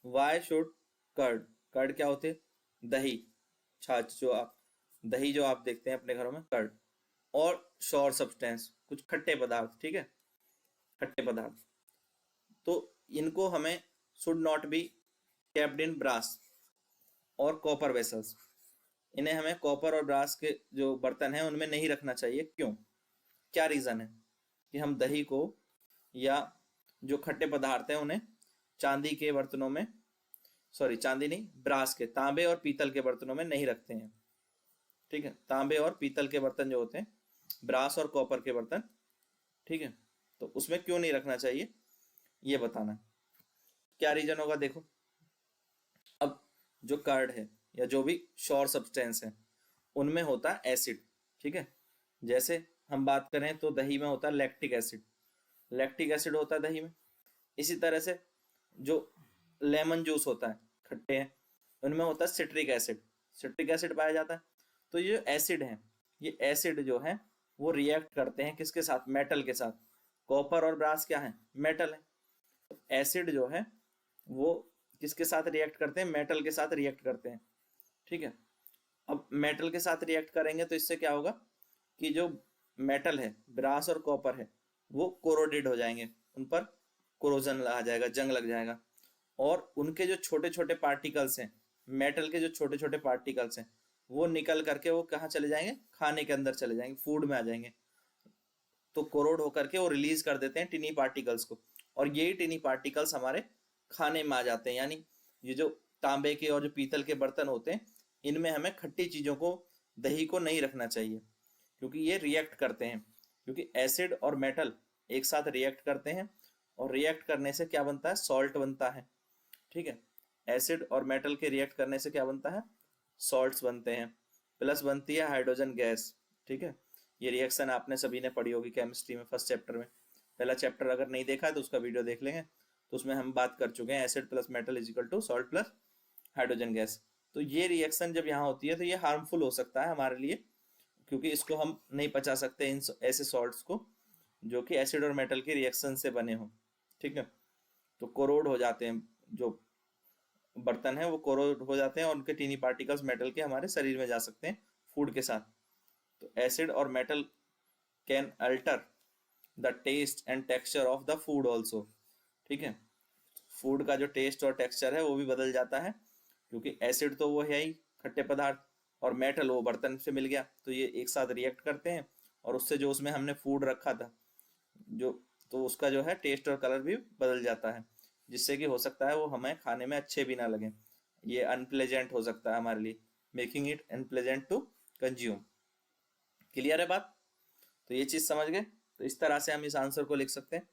Why should curd, curd क्या होते हैं? दही, छाछ, दही जो आप देखते हैं अपने घरों में, कर्ड। और श्योर सब्सटेंस, कुछ खट्टे पदार्थ, ठीक है, खट्टे पदार्थ। तो इनको हमें should not be kept in brass और कॉपर वेसल्स, इन्हें हमें कॉपर और ब्रास के जो बर्तन हैं उनमें नहीं रखना चाहिए। क्यों, क्या रीज़न है कि हम दही को या जो खट्टे पदार्थ हैं उन्हें चांदी के बर्तनों में, सॉरी चांदी नहीं, ब्रास के, तांबे और पीतल के बर्तनों में नहीं रखते हैं, ठीक है। तांबे और पीतल के बर्तन जो होते हैं, ब्रास और कॉपर के बर्तन, ठीक है, तो उसमें क्यों नहीं रखना चाहिए ये बताना। क्या रीजन होगा देखो। अब जो कर्ड है या जो भी श्योर सब्सटेंस है उनमें होता है एसिड, ठीक है। जैसे हम बात करें तो दही में होता है लैक्टिक एसिड, लैक्टिक एसिड होता है दही में। इसी तरह से जो लेमन जूस होता है, खट्टे हैं, उनमें होता है सिट्रिक एसिड, सिट्रिक एसिड पाया जाता है। तो ये जो एसिड है, ये एसिड जो है वो रिएक्ट करते हैं किसके साथ? मेटल के साथ। कॉपर और ब्रास क्या है? मेटल है। एसिड जो है वो किसके साथ रिएक्ट करते हैं? मेटल के साथ रिएक्ट करते हैं, ठीक है। अब मेटल के साथ रिएक्ट करेंगे तो इससे क्या होगा कि जो मेटल है, ब्रास और कॉपर है, वो कोरोडेड हो जाएंगे, उन पर कोरोजन आ जाएगा, जंग लग जाएगा। और उनके जो छोटे छोटे पार्टिकल्स हैं, मेटल के जो छोटे छोटे पार्टिकल्स हैं, वो निकल करके वो कहाँ चले जाएंगे? खाने के अंदर चले जाएंगे, फूड में आ जाएंगे। तो कोरोड होकर के वो रिलीज कर देते हैं टिनी पार्टिकल्स को, और यही टिनी पार्टिकल्स हमारे खाने में आ जाते हैं। यानी ये जो तांबे के और जो पीतल के बर्तन होते हैं, इनमें हमें खट्टी चीज़ों को, दही को नहीं रखना चाहिए, क्योंकि ये रिएक्ट करते हैं। क्योंकि एसिड और मेटल एक साथ रिएक्ट करते हैं, और रिएक्ट करने से क्या बनता है? सॉल्ट बनता है, ठीक है। एसिड और मेटल के रिएक्ट करने से क्या बनता है? सॉल्ट्स बनते हैं, प्लस बनती है हाइड्रोजन गैस, ठीक है। ये रिएक्शन आपने सभी ने पढ़ी होगी केमिस्ट्री में, फर्स्ट चैप्टर में। पहला चैप्टर अगर नहीं देखा है तो उसका वीडियो देख लेंगे, तो उसमें हम बात कर चुके हैं acid plus metal is equal to salt plus hydrogen gas. तो ये रिएक्शन जब यहाँ होती है तो ये हार्मफुल हो सकता है हमारे लिए, क्योंकि इसको हम नहीं पचा सकते, इन ऐसे सॉल्ट्स को जो कि एसिड और मेटल के रिएक्शन से बने हों, ठीक है। तो कोरोड हो जाते हैं, जो बर्तन है वो कोरोड हो जाते हैं, और उनके टीनी पार्टिकल्स मेटल के हमारे शरीर में जा सकते हैं फूड के साथ। तो एसिड और metal can alter the taste and texture of the food also, ठीक है। फूड का जो टेस्ट और टेक्सचर है वो भी बदल जाता है, क्योंकि एसिड तो वो है ही खट्टे पदार्थ, और मेटल वो बर्तन से मिल गया, तो ये एक साथ रिएक्ट करते हैं, और उससे जो उसमें हमने फूड रखा था जो, तो उसका जो है टेस्ट और कलर भी बदल जाता है, जिससे कि हो सकता है वो हमें खाने में अच्छे भी ना लगे, ये अनप्लेजेंट हो सकता है हमारे लिए, making it unpleasant to consume. Clear है बात? तो ये चीज़ समझ गए। तो इस तरह से हम इस आंसर को लिख सकते हैं।